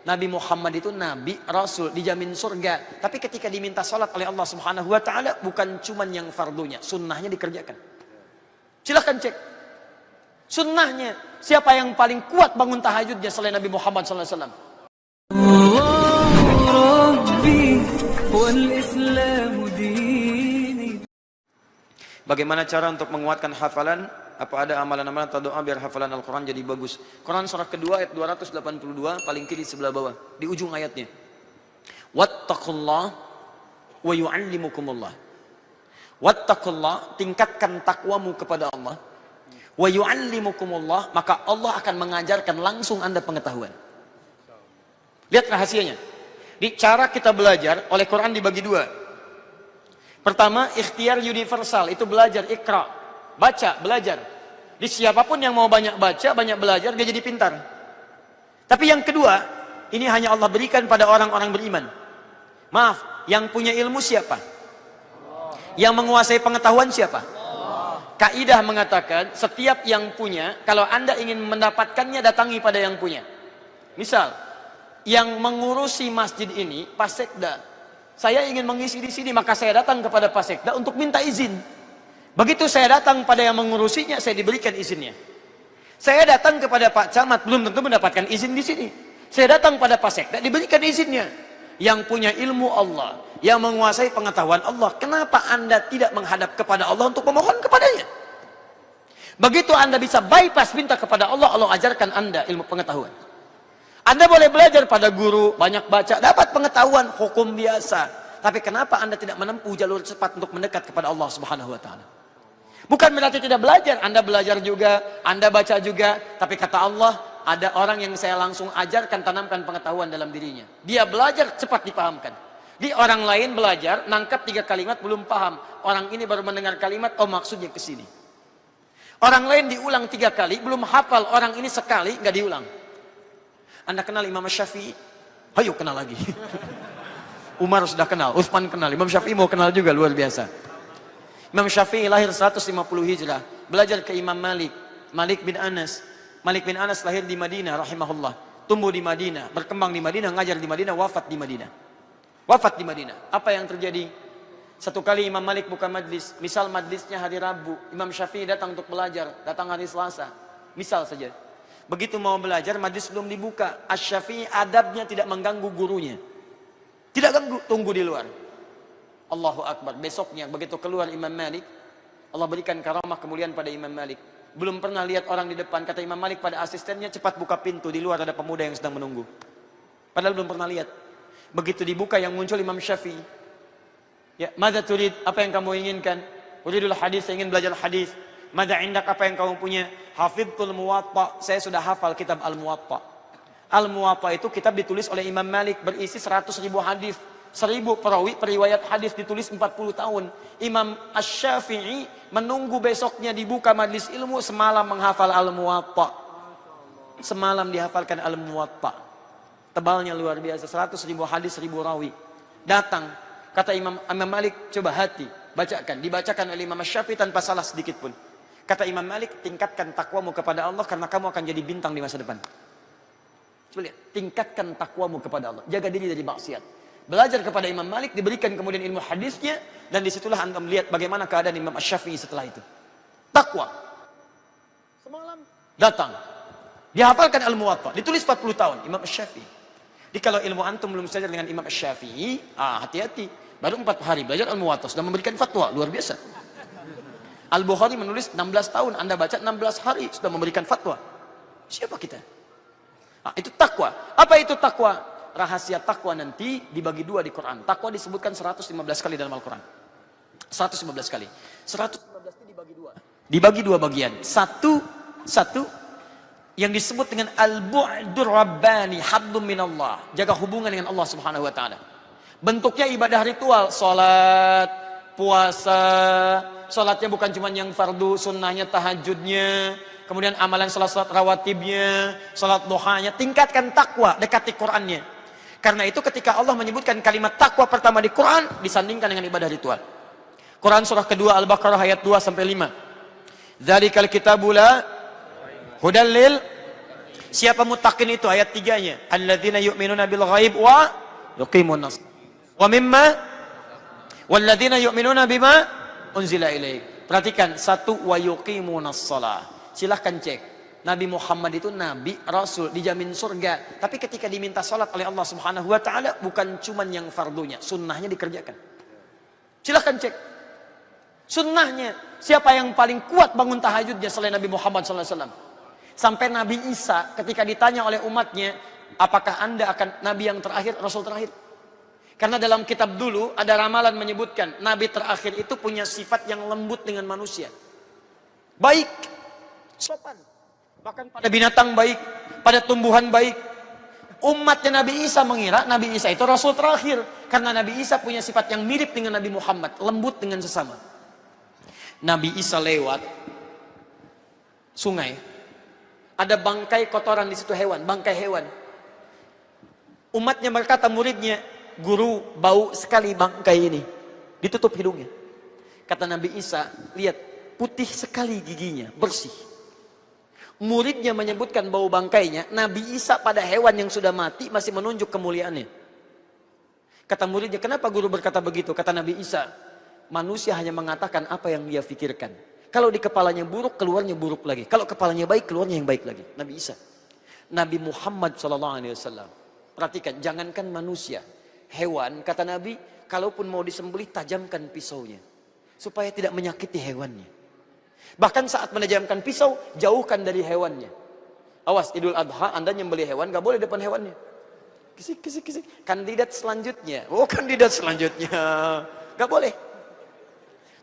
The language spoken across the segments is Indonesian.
Nabi Muhammad itu nabi, rasul, dijamin surga. Tapi ketika diminta sholat oleh Allah Subhanahu wa taala, bukan cuman yang fardunya, sunnahnya dikerjakan. Silahkan cek. Sunnahnya, siapa yang paling kuat bangun tahajudnya selain Nabi Muhammad sallallahu alaihi wasallam? Bagaimana cara untuk menguatkan hafalan? Apa ada amalan-amalan atau doa biar hafalan Al-Quran jadi bagus? Quran surah kedua ayat 282 paling kiri sebelah bawah di ujung ayatnya. Wattaqullah wa yu'allimukumullah. Wattaqullah, tingkatkan takwamu kepada Allah. Wa yu'allimukumullah, maka Allah akan mengajarkan langsung Anda pengetahuan. Lihat rahasianya. Di cara kita belajar oleh Quran dibagi dua. Pertama, ikhtiar universal, itu belajar, ikra, baca, belajar. Di siapapun yang mau banyak baca, banyak belajar, dia jadi pintar. Tapi yang kedua, ini hanya Allah berikan pada orang-orang beriman. Maaf, yang punya ilmu siapa? Yang menguasai pengetahuan siapa? Kaidah mengatakan, setiap yang punya, kalau Anda ingin mendapatkannya, datangi pada yang punya. Misal, yang mengurusi masjid ini, Pak Sekda. Saya ingin mengisi di sini, maka saya datang kepada Pak Sekda untuk minta izin. Begitu saya datang pada yang mengurusinya, saya diberikan izinnya. Saya datang kepada Pak Camat, belum tentu mendapatkan izin di sini. Saya datang pada Pak Sekda, diberikan izinnya. Yang punya ilmu Allah, yang menguasai pengetahuan Allah, kenapa Anda tidak menghadap kepada Allah untuk memohon kepadanya? Begitu Anda bisa bypass minta kepada Allah, Allah ajarkan Anda ilmu pengetahuan. Anda boleh belajar pada guru, banyak baca, dapat pengetahuan hukum biasa. Tapi kenapa Anda tidak menempuh jalur cepat untuk mendekat kepada Allah Subhanahu wa taala? Bukan berarti tidak belajar, Anda belajar juga, Anda baca juga, tapi kata Allah, ada orang yang saya langsung ajarkan, tanamkan pengetahuan dalam dirinya. Dia belajar, cepat dipahamkan. Di orang lain belajar, nangkap 3 kalimat, belum paham. Orang ini baru mendengar kalimat, oh maksudnya ke sini. Orang lain diulang 3 kali, belum hafal. Orang ini sekali, nggak diulang. Anda kenal Imam Syafi'i? Ayo kenal lagi. Umar sudah kenal, Utsman kenal, Imam Syafi'i mau kenal juga, luar biasa. Imam Syafi'i lahir 150 Hijrah, belajar ke Imam Malik, Malik bin Anas. Malik bin Anas lahir di Madinah rahimahullah, tumbuh di Madinah, berkembang di Madinah, ngajar di Madinah, wafat di Madinah. Wafat di Madinah. Apa yang terjadi? Satu kali Imam Malik buka majlis, misal majlisnya hari Rabu, Imam Syafi'i datang untuk belajar, datang hari Selasa. Misal saja. Begitu mau belajar, majlis belum dibuka. Asy-Syafi'i adabnya tidak mengganggu gurunya. Tidak ganggu, tunggu di luar. Allahu Akbar. Besoknya begitu keluar Imam Malik, Allah berikan karamah kemuliaan pada Imam Malik. Belum pernah lihat orang di depan, kata Imam Malik pada asistennya, cepat buka pintu, di luar ada pemuda yang sedang menunggu. Padahal belum pernah lihat. Begitu dibuka yang muncul Imam Syafi'i. Ya, madza turid, apa yang kamu inginkan? Uridul hadis, saya ingin belajar hadis. Madza indak, apa yang kamu punya? Hafidhul Muwatta, saya sudah hafal kitab Al-Muwatta. Al-Muwatta itu kitab ditulis oleh Imam Malik, berisi 100.000 hadis. 1000 perawi periwayat hadis, ditulis 40 tahun. Imam Asy-Syafi'i menunggu besoknya dibuka majlis ilmu, semalam menghafal Al-Muwatta. Semalam dihafalkan Al-Muwatta. Tebalnya luar biasa, 100.000 hadis, 1000 rawi. Datang, kata Imam Malik, coba hati, bacakan. Dibacakan oleh Imam Asy-Syafi'i tanpa salah sedikit pun. Kata Imam Malik, tingkatkan takwamu kepada Allah karena kamu akan jadi bintang di masa depan. Coba lihat, tingkatkan takwamu kepada Allah, jaga diri dari maksiat. Belajar kepada Imam Malik, diberikan kemudian ilmu hadisnya, dan disitulah Anda melihat bagaimana keadaan Imam Asy-Syafi'i setelah itu. Takwa. Semalam datang, dihafalkan Al-Muwatta, ditulis 40 tahun Imam Asy-Syafi'i. Jadi kalau ilmu antum belum sejajar dengan Imam Asy-Syafi'i, hati-hati. Baru 4 hari belajar Al-Muwatta sudah memberikan fatwa, luar biasa. Al-Bukhari menulis 16 tahun, Anda baca 16 hari sudah memberikan fatwa. Siapa kita? Itu takwa. Apa itu takwa? Rahasia takwa nanti dibagi 2 di Quran. Takwa disebutkan 115 kali dalam Al-Quran. 115 kali. 115 itu dibagi 2. Dibagi 2 bagian. Satu yang disebut dengan al-bu'dur rabbani, hablum minallah. Jaga hubungan dengan Allah Subhanahu wa taala. Bentuknya ibadah ritual, salat, puasa. Salatnya bukan cuma yang fardu, sunnahnya, tahajudnya. Kemudian amalan salat rawatibnya, salat duhanya. Tingkatkan takwa, dekati Qur'annya. Karena itu ketika Allah menyebutkan kalimat takwa pertama di Quran, disandingkan dengan ibadah ritual. Quran surah kedua Al-Baqarah ayat 2-5. Dzalikal kitabu la hudal lil Siapa muttaqin itu? Ayat 3-nya. Alladzina yu'minuna bil ghaib wa yuqimunas wa mimma walladzina yu'minuna bima unzila ilaik. Perhatikan, satu, wa yuqimunas shalah. Silahkan cek. Nabi Muhammad itu nabi, rasul, dijamin surga. Tapi ketika diminta salat oleh Allah Subhanahu wa taala, bukan cuman yang fardunya, sunnahnya dikerjakan. Silahkan cek. Sunnahnya, siapa yang paling kuat bangun tahajudnya selain Nabi Muhammad SAW? Sampai Nabi Isa ketika ditanya oleh umatnya, apakah anda akan nabi yang terakhir, rasul terakhir? Karena dalam kitab dulu ada ramalan menyebutkan nabi terakhir itu punya sifat yang lembut dengan manusia. Baik, sopan. Bahkan pada binatang baik, pada tumbuhan baik. Umatnya Nabi Isa mengira Nabi Isa itu rasul terakhir. Karena Nabi Isa punya sifat yang mirip dengan Nabi Muhammad, lembut dengan sesama. Nabi Isa lewat sungai. Ada bangkai kotoran di situ, hewan, bangkai hewan. Umatnya berkata, muridnya, guru, bau sekali bangkai ini. Ditutup hidungnya. Kata Nabi Isa, lihat, putih sekali giginya, bersih. Muridnya menyebutkan bau bangkainya, Nabi Isa pada hewan yang sudah mati masih menunjuk kemuliaannya. Kata muridnya, kenapa guru berkata begitu? Kata Nabi Isa, manusia hanya mengatakan apa yang dia pikirkan. Kalau di kepalanya buruk, keluarnya buruk lagi. Kalau kepalanya baik, keluarnya yang baik lagi. Nabi Isa. Nabi Muhammad SAW. Perhatikan, jangankan manusia. Hewan, kata Nabi, kalaupun mau disembelih, tajamkan pisaunya. Supaya tidak menyakiti hewannya. Bahkan saat menajamkan pisau, jauhkan dari hewannya. Awas, Idul Adha, anda nyembelih hewan, gak boleh depan hewannya. Kisik, kisik, kisik. Kandidat selanjutnya. Oh, kandidat selanjutnya. Gak boleh.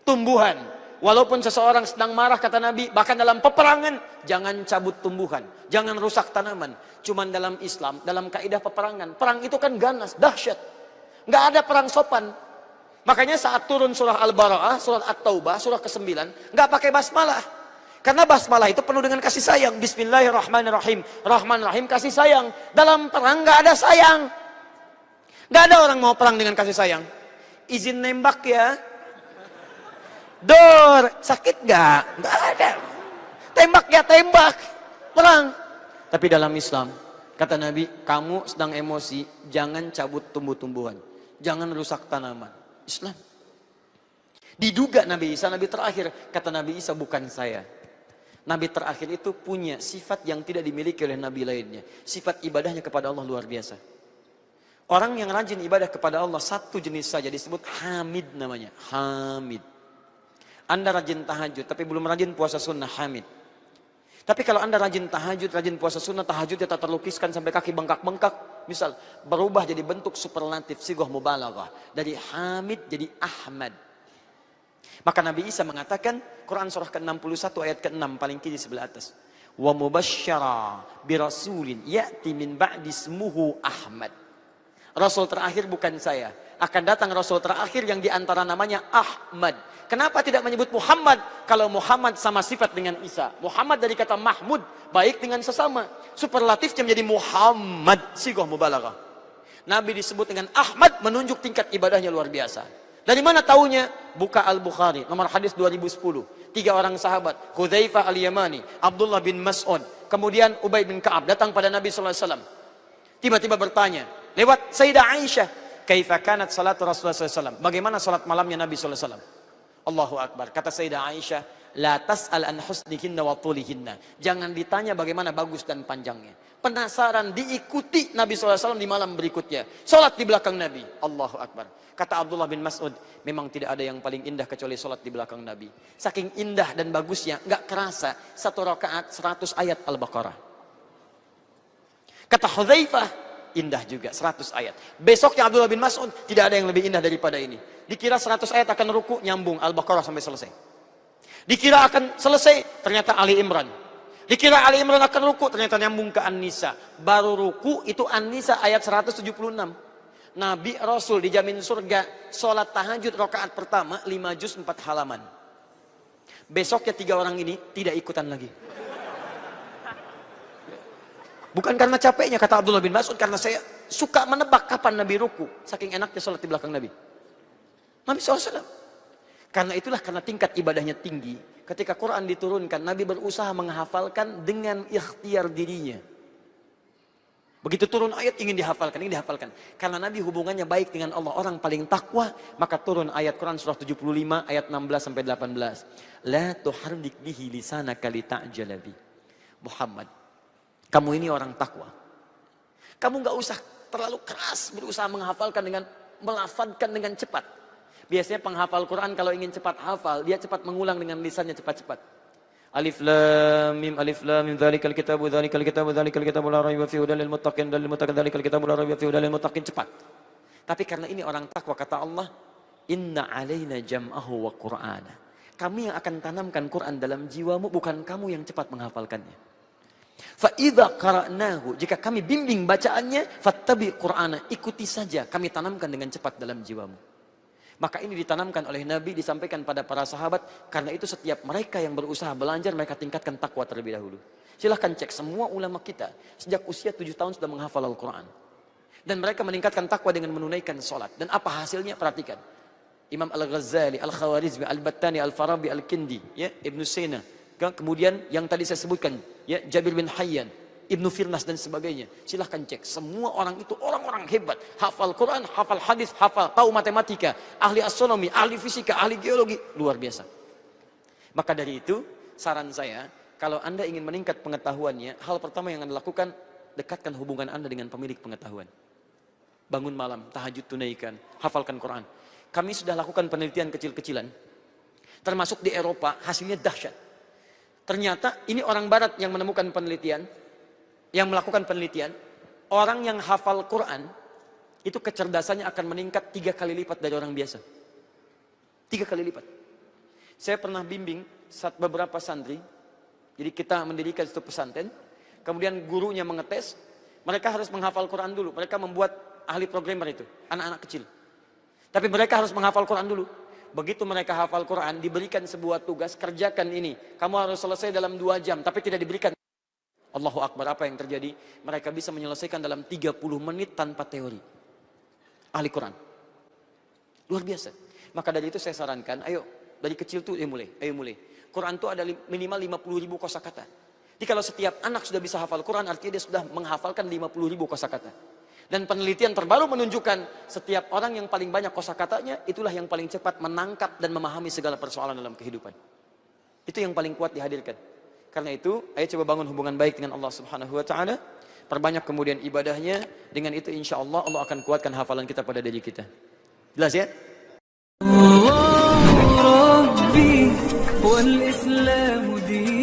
Tumbuhan. Walaupun seseorang sedang marah, kata Nabi, bahkan dalam peperangan, jangan cabut tumbuhan, jangan rusak tanaman. Cuman dalam Islam, dalam kaidah peperangan, perang itu kan ganas, dahsyat. Nggak ada perang sopan. Makanya saat turun surah Al-Bara'ah, surah At-Taubah, surah ke-9, nggak pakai basmalah. Karena basmalah itu penuh dengan kasih sayang. Bismillahirrahmanirrahim. Rahman Rahim, kasih sayang. Dalam perang nggak ada sayang. Nggak ada orang mau perang dengan kasih sayang. Izin nembak ya. Dor, sakit gak? Gak ada. Tembak ya tembak. Perang. Tapi dalam Islam, kata Nabi, kamu sedang emosi, jangan cabut tumbuh-tumbuhan. Jangan rusak tanaman. Islam. Diduga Nabi Isa, Nabi terakhir. Kata Nabi Isa, bukan saya. Nabi terakhir itu punya sifat yang tidak dimiliki oleh Nabi lainnya. Sifat ibadahnya kepada Allah luar biasa. Orang yang rajin ibadah kepada Allah, satu jenis saja disebut Hamid namanya. Hamid. Anda rajin tahajud, tapi belum rajin puasa sunnah, hamid. Tapi kalau anda rajin tahajud, rajin puasa sunnah, tahajudnya tak terlukiskan sampai kaki bengkak-bengkak. Misal, berubah jadi bentuk superlatif, sigoh mubalaghah. Dari hamid jadi Ahmad. Maka Nabi Isa mengatakan, Quran surah ke-61 ayat ke-6, paling kiri sebelah atas. Wa mubasyara birasulin ya'ti min ba'di ismuhu Ahmad. Rasul terakhir bukan saya. Akan datang Rasul terakhir yang diantara namanya Ahmad. Kenapa tidak menyebut Muhammad? Kalau Muhammad sama sifat dengan Isa. Muhammad dari kata Mahmud, baik dengan sesama. Superlatifnya menjadi Muhammad, sigoh mubalaghah. Nabi disebut dengan Ahmad, menunjuk tingkat ibadahnya luar biasa. Dari mana taunya? Buka Al-Bukhari, nomor hadis 2010. 3 orang sahabat, Hudzaifah Al-Yamani, Abdullah bin Mas'ud, kemudian Ubay bin Ka'ab, datang pada Nabi SAW. Tiba-tiba bertanya, lewat Sayyidah Aisyah, kaifa kanat salatu Rasulullah SAW? Bagaimana salat malamnya Nabi SAW? Allahu Akbar. Kata Sayyidah Aisyah, la tas'al an husnihinna wa tulihinna. Jangan ditanya bagaimana bagus dan panjangnya. Penasaran, diikuti Nabi SAW di malam berikutnya. Salat di belakang Nabi. Allahu Akbar. Kata Abdullah bin Mas'ud, memang tidak ada yang paling indah kecuali salat di belakang Nabi. Saking indah dan bagusnya, nggak kerasa 1 rakaat 100 ayat Al-Baqarah. Kata Hudzaifah, indah juga 100 ayat. Besoknya Abdullah bin Mas'ud, tidak ada yang lebih indah daripada ini. Dikira 100 ayat akan ruku, nyambung Al-Baqarah sampai selesai. Dikira akan selesai, ternyata Ali Imran. Dikira Ali Imran akan ruku, ternyata nyambung ke An-Nisa. Baru ruku itu An-Nisa ayat 176. Nabi Rasul dijamin surga, sholat tahajud rakaat pertama 5 juz 4 halaman. Besoknya 3 orang ini tidak ikutan lagi. Bukan karena capeknya, kata Abdullah bin Mas'ud, karena saya suka menebak kapan Nabi ruku. Saking enaknya sholat di belakang Nabi. Nabi SAW. Karena itulah, karena tingkat ibadahnya tinggi. Ketika Quran diturunkan, Nabi berusaha menghafalkan dengan ikhtiar dirinya. Begitu turun ayat ingin dihafalkan, ingin dihafalkan. Karena Nabi hubungannya baik dengan Allah, orang paling takwa, maka turun ayat Quran surah 75 ayat 16 sampai 18. La tuharrik bihi lisanaka lita'jala bi. Muhammad, kamu ini orang takwa. Kamu nggak usah terlalu keras berusaha menghafalkan dengan melafadzkan dengan cepat. Biasanya penghafal Quran kalau ingin cepat hafal, dia cepat mengulang dengan lisannya cepat-cepat. Alif lam mim dzalikal kitabu la raiba fihi hudal lil muttaqin dzalikal kitabu la raiba fihi hudal lil muttaqin, cepat. Tapi karena ini orang takwa, kata Allah, inna alaina jam'ahu wa qur'ana. Kami yang akan tanamkan Quran dalam jiwamu, bukan kamu yang cepat menghafalkannya. Fa idza qara'nahu, jika kami bimbing bacaannya, fattabi qur'ana, ikuti saja, kami tanamkan dengan cepat dalam jiwamu. Maka ini ditanamkan oleh Nabi, disampaikan pada para sahabat. Karena itu setiap mereka yang berusaha belajar, mereka tingkatkan takwa terlebih dahulu. Silahkan cek semua ulama kita, sejak usia 7 tahun sudah menghafal Al-Quran. Dan mereka meningkatkan takwa dengan menunaikan sholat. Dan apa hasilnya? Perhatikan. Imam Al-Ghazali, Al-Khawarizmi, Al-Battani, Al-Farabi, Al-Kindi, ya, Ibn Sina. Kemudian yang tadi saya sebutkan, ya, Jabir bin Hayyan, Ibnu Firnas dan sebagainya. Silahkan cek. Semua orang itu orang-orang hebat. Hafal Quran, hafal hadis, hafal, tahu matematika, ahli astronomi, ahli fisika, ahli geologi. Luar biasa. Maka dari itu, saran saya, kalau Anda ingin meningkat pengetahuannya, hal pertama yang Anda lakukan, dekatkan hubungan Anda dengan pemilik pengetahuan. Bangun malam, tahajud tunaikan, hafalkan Quran. Kami sudah lakukan penelitian kecil-kecilan. Termasuk di Eropa, hasilnya dahsyat. Ternyata ini orang barat yang menemukan penelitian, yang melakukan penelitian, orang yang hafal Quran, itu kecerdasannya akan meningkat 3 kali lipat dari orang biasa. 3 kali lipat. Saya pernah bimbing beberapa santri, jadi kita mendirikan satu pesantren, kemudian gurunya mengetes, mereka harus menghafal Quran dulu, mereka membuat ahli programmer itu, anak-anak kecil. Tapi mereka harus menghafal Quran dulu. Begitu mereka hafal Quran, diberikan sebuah tugas, kerjakan ini. Kamu harus selesai dalam 2 jam, tapi tidak diberikan. Allahu Akbar, apa yang terjadi? Mereka bisa menyelesaikan dalam 30 menit tanpa teori. Ahli Quran. Luar biasa. Maka dari itu saya sarankan, ayo dari kecil tuh mulai. Quran tuh ada minimal 50.000 kosakata. Jadi kalau setiap anak sudah bisa hafal Quran, artinya dia sudah menghafalkan 50.000 kosakata. Dan penelitian terbaru menunjukkan setiap orang yang paling banyak kosakatanya, itulah yang paling cepat menangkap dan memahami segala persoalan dalam kehidupan. Itu yang paling kuat dihadirkan. Karena itu, ayo coba bangun hubungan baik dengan Allah Subhanahu wa Ta'ala. Perbanyak kemudian ibadahnya. Dengan itu insya Allah, Allah akan kuatkan hafalan kita pada diri kita. Jelas ya? Allah Rabbi wal Islamu din.